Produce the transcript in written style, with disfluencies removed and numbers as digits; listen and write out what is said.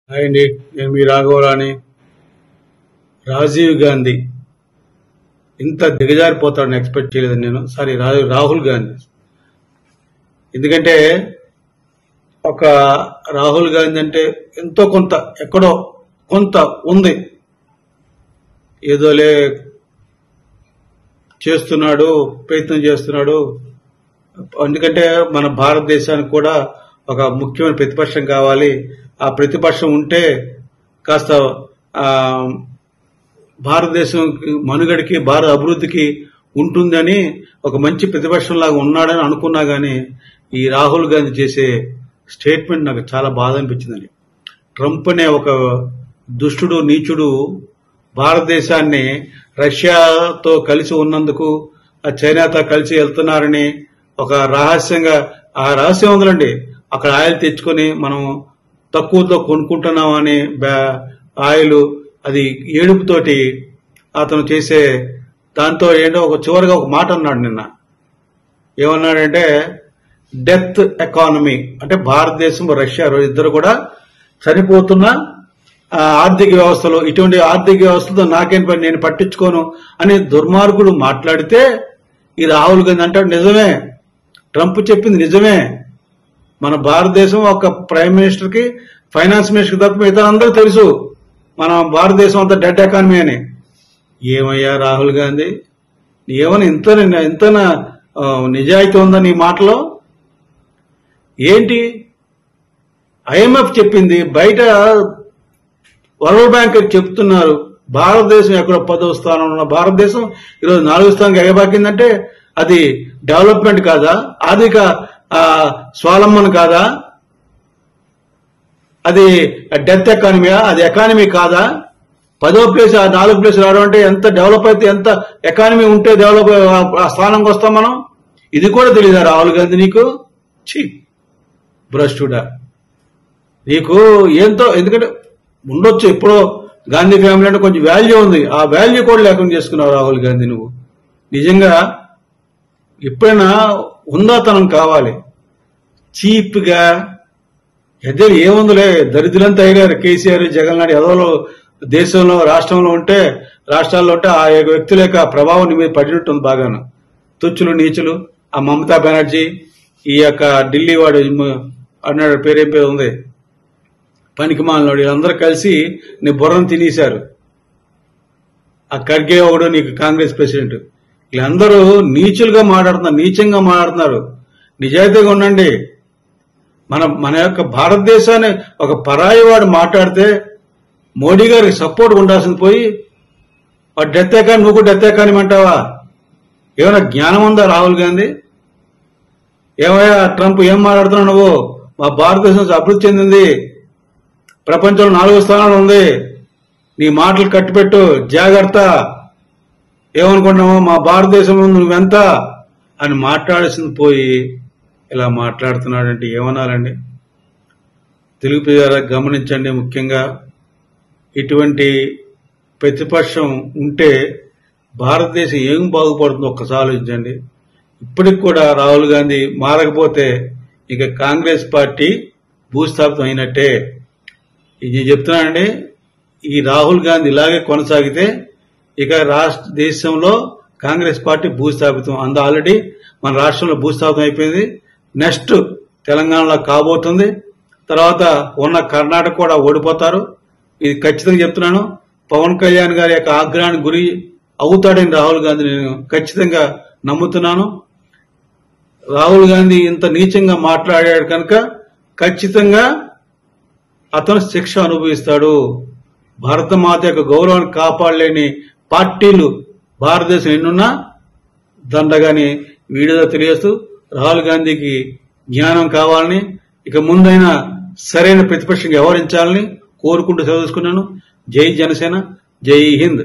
Hi అండి, నేను మీ రాఘవరాణి. రాజీవ్ గాంధీ ఇంత దిగజారిపోతాడని ఎక్స్పెక్ట్ చేయలేదు నేను. సారీ, రాహుల్ గాంధీ. ఎందుకంటే ఒక రాహుల్ గాంధీ అంటే ఎంతో కొంత ఎక్కడో కొంత ఉంది, ఏదోలే చేస్తున్నాడు, ప్రయత్నం చేస్తున్నాడు. ఎందుకంటే మన భారతదేశానికి కూడా ఒక ముఖ్యమైన ప్రతిపక్షం కావాలి. ఆ ప్రతిపక్షం ఉంటే కాస్త భారతదేశం మనుగడికి, భారత అభివృద్ధికి ఉంటుందని ఒక మంచి ప్రతిపక్షం లాగా ఉన్నాడని అనుకున్నా గానీ ఈ రాహుల్ గాంధీ చేసే స్టేట్మెంట్ నాకు చాలా బాధ అనిపించిందండి. ట్రంప్ అనే ఒక దుష్టుడు, నీచుడు భారతదేశాన్ని రష్యాతో కలిసి ఉన్నందుకు, చైనాతో కలిసి వెళ్తున్నారని ఒక రహస్యంగా, ఆ రహస్యం ఉందండి, అక్కడ ఆయిల్ తెచ్చుకొని మనం తక్కువతో కొనుక్కుంటున్నామని ఆయిల్, అది ఏడుపుతోటి అతను చేసే దాంతో ఏంటో ఒక చివరిగా ఒక మాట అన్నాడు నిన్న. ఏమన్నాడంటే డెత్ ఎకానమీ, అంటే భారతదేశం రష్యా ఇద్దరు కూడా చనిపోతున్న ఆర్థిక వ్యవస్థలో, ఇటువంటి ఆర్థిక వ్యవస్థతో నాకేం పని, నేను పట్టించుకోను అని దుర్మార్గుడు మాట్లాడితే ఈ రాహుల్ గాంధీ అంటాడు నిజమే, ట్రంప్ చెప్పింది నిజమే. మన భారతదేశం ఒక ప్రైమ్ మినిస్టర్ కి, ఫైనాన్స్ మినిస్టర్ తప్ప మిగతా అందరూ తెలుసు మన భారతదేశం అంతా డెడ్ ఎకానమీ అని. ఏమయ్యా రాహుల్ గాంధీ, ఏమని ఇంత నిజాయితీ ఉందా నీ మాటలో? ఏంటి ఐఎంఎఫ్ చెప్పింది, బయట వరల్డ్ బ్యాంక్ చెప్తున్నారు భారతదేశం ఎక్కడ 10వ స్థానంలో ఉన్న భారతదేశం ఈరోజు 4వ స్థానానికి ఎగబాకిందంటే అది డెవలప్మెంట్ కాదా? ఆర్థిక స్వావలంబన కాదా? అది డెత్ ఎకానమీయా? అది ఎకానమీ కాదా? 10వ ప్లేస్, 4వ ప్లేస్ రావడం అంటే ఎంత డెవలప్ అయితే, ఎంత ఎకానమీ ఉంటే డెవలప్ ఆ స్థానంకి వస్తాం మనం. ఇది కూడా తెలీదా రాహుల్ గాంధీ నీకు? ఛీ భ్రష్టుడా, నీకు ఏంతో, ఎందుకంటే ఉండొచ్చు ఎప్పుడో గాంధీ ఫ్యామిలీ అంటే కొంచెం వాల్యూ ఉంది, ఆ వాల్యూ కూడా లేకుండా చేసుకున్నావు రాహుల్ గాంధీ నువ్వు. నిజంగా ఎప్పుడైనా ఉందాతనం కావాలి. చీప్ గా ఎదే ఏముందిలే, దరిద్రులంతా అయ్యారు కేసీఆర్, జగన్ లాంటి ఎదవలు దేశంలో, రాష్ట్రాల్లో ఉంటే ఆ వ్యక్తుల యొక్క ప్రభావం నీ మీద పడినట్టుంది బాగాను. తుచ్చులు, నీచులు, ఆ మమతా బెనర్జీ, ఈ యొక్క ఢిల్లీ వాడు అన్నాడు, పేరేం పేరు ఉంది, పనికి మాలినాడు, వీళ్ళందరూ కలిసి నీ బుర్రను తినేశారు. ఆ ఖర్గే ఒకడు నీకు కాంగ్రెస్ ప్రెసిడెంట్, వీళ్ళందరూ నీచులుగా మాట్లాడుతున్నారు, నీచంగా మాట్లాడుతున్నారు. నిజాయితీగా ఉండండి. మన యొక్క భారతదేశాన్ని ఒక పరాయి వాడు మాట్లాడితే మోడీ గారికి సపోర్ట్ ఉండాల్సింది పోయి డెత్ ఎకానమీ, నువ్వు కూడా డెత్ ఎకానమీ అంటావా? ఏమైనా జ్ఞానం ఉందా రాహుల్ గాంధీ? ఏమయ్యా ట్రంప్, ఏం మాట్లాడుతున్నావు నువ్వు? మా భారతదేశం అభివృద్ధి చెందింది, ప్రపంచంలో 4వ స్థానంలో ఉంది, నీ మాటలు కట్టిపెట్టు, జాగ్రత్త. ఏమనుకున్నావు మా భారతదేశం నువ్వెంత అని మాట్లాడాల్సింది పోయి ఇలా మాట్లాడుతున్నాడంటే ఏమనాలండి? తెలుగు ప్రజల గమనించండి, ముఖ్యంగా ఇటువంటి ప్రతిపక్షం ఉంటే భారతదేశం ఏం బాగుపడుతుందో ఒక్కసారి ఆలోచించండి. ఇప్పటికి కూడా రాహుల్ గాంధీ మారకపోతే ఇక కాంగ్రెస్ పార్టీ భూస్థాపితం అయినట్టే. ఇది చెప్తున్నానండి, ఈ రాహుల్ గాంధీ ఇలాగే కొనసాగితే ఇక దేశంలో కాంగ్రెస్ పార్టీ భూస్థాపితం. ఆల్రెడీ మన రాష్ట్రంలో భూస్థాపితం అయిపోయింది, నెక్స్ట్ తెలంగాణలో కాబోతుంది, తర్వాత ఉన్న కర్ణాటక కూడా ఓడిపోతారు. ఇది ఖచ్చితంగా చెప్తున్నాను. పవన్ కళ్యాణ్ గారి యొక్క ఆగ్రహానికి గురి అవుతాడని రాహుల్ గాంధీ నేను ఖచ్చితంగా నమ్ముతున్నాను. రాహుల్ గాంధీ ఇంత నీచంగా మాట్లాడాడు కనుక ఖచ్చితంగా అతను శిక్ష అనుభవిస్తాడు. భారతమాత యొక్క గౌరవాన్ని కాపాడలేని పార్టీలు భారతదేశం ఎన్నున్నా దండగాని వీడియో తెలియస్తూ రాహుల్ గాంధీకి జ్ఞానం కావాలని, ఇక ముందైనా సరైన ప్రతిపక్షంగా వ్యవహరించాలని కోరుకుంటూ సెలవు తీసుకున్నాను. జై జనసేన, జై హింద్.